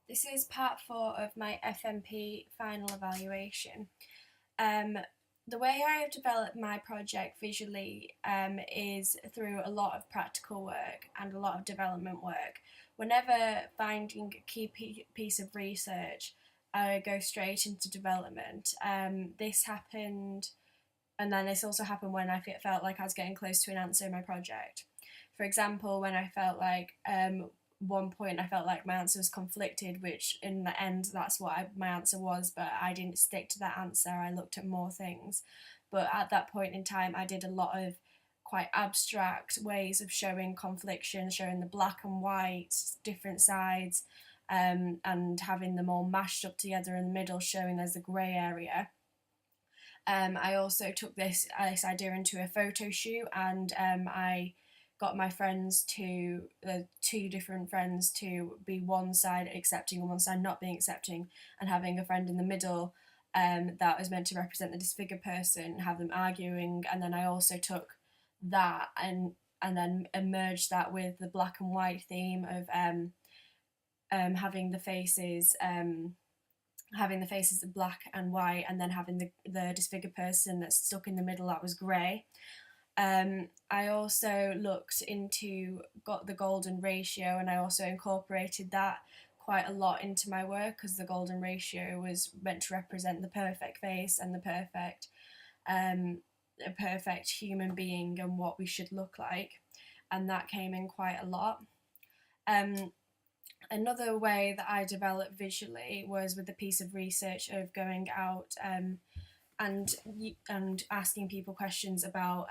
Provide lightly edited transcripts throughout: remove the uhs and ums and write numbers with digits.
This is part 4 of my FMP final evaluation. Um, the way I have developed my project visually is through a lot of practical work and a lot of development work. Whenever finding a key piece of research, I go straight into development. This happened, and then this also happened when I felt like I was getting close to an answer in my project. For example, when I felt like one point I felt like my answer was conflicted, which in the end that's what my answer was, but I didn't stick to that answer. I looked at more things. But at that point in time, I did a lot of quite abstract ways of showing confliction, showing the black and white, different sides, and having them all mashed up together in the middle, showing there's a grey area. I also took this idea into a photo shoot, and I got my friends to two different friends to be one side accepting and one side not being accepting, and having a friend in the middle that was meant to represent the disfigured person, have them arguing, and then I also took that and then merged that with the black and white theme of having the faces black and white, and then having the disfigured person that's stuck in the middle that was grey. I also looked into got the golden ratio, and I also incorporated that quite a lot into my work, because the golden ratio was meant to represent the perfect face and um, a perfect human being and what we should look like, and that came in quite a lot. Um, Another way that I developed visually was with a piece of research of going out and asking people questions about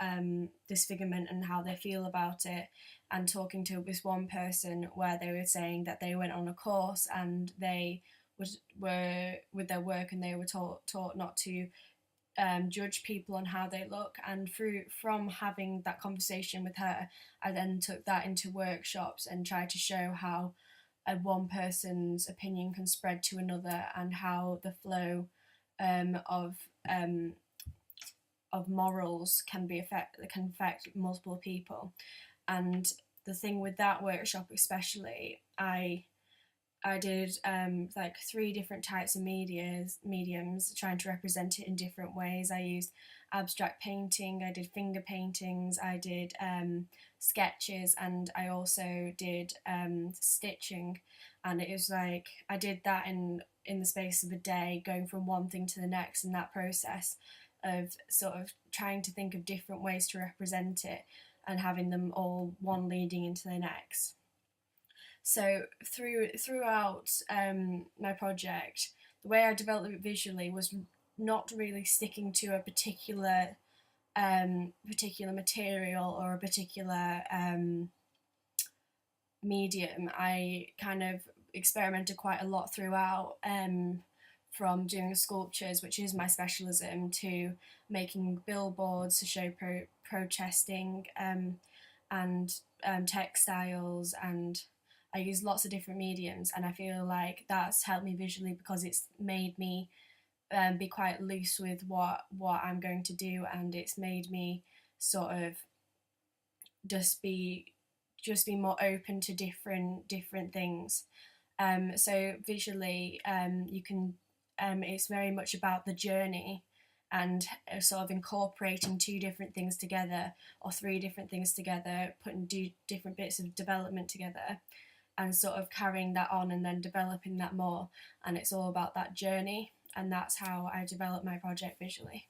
disfigurement and how they feel about it, and talking to this one person where they were saying that they went on a course and they were with their work, and they were taught not to judge people on how they look. And from having that conversation with her, I then took that into workshops and tried to show how one person's opinion can spread to another, and how the flow um, of um, of morals can affect multiple people. And the thing with that workshop especially, I did like 3 different types of mediums, trying to represent it in different ways. I used abstract painting, I did finger paintings, I did sketches, and I also did stitching. And it was like I did that in the space of a day, going from one thing to the next, and that process of sort of trying to think of different ways to represent it, and having them all one leading into the next. So throughout my project, the way I developed it visually was not really sticking to a particular material or a particular medium. I kind of experimented quite a lot throughout, from doing sculptures, which is my specialism, to making billboards to show protesting, and textiles, and I use lots of different mediums, and I feel like that's helped me visually, because it's made me be quite loose with what I'm going to do, and it's made me sort of just be more open to different things. So visually, you can it's very much about the journey, and sort of incorporating 2 different things together, or 3 different things together, putting different bits of development together, and sort of carrying that on and then developing that more. And it's all about that journey, and that's how I develop my project visually.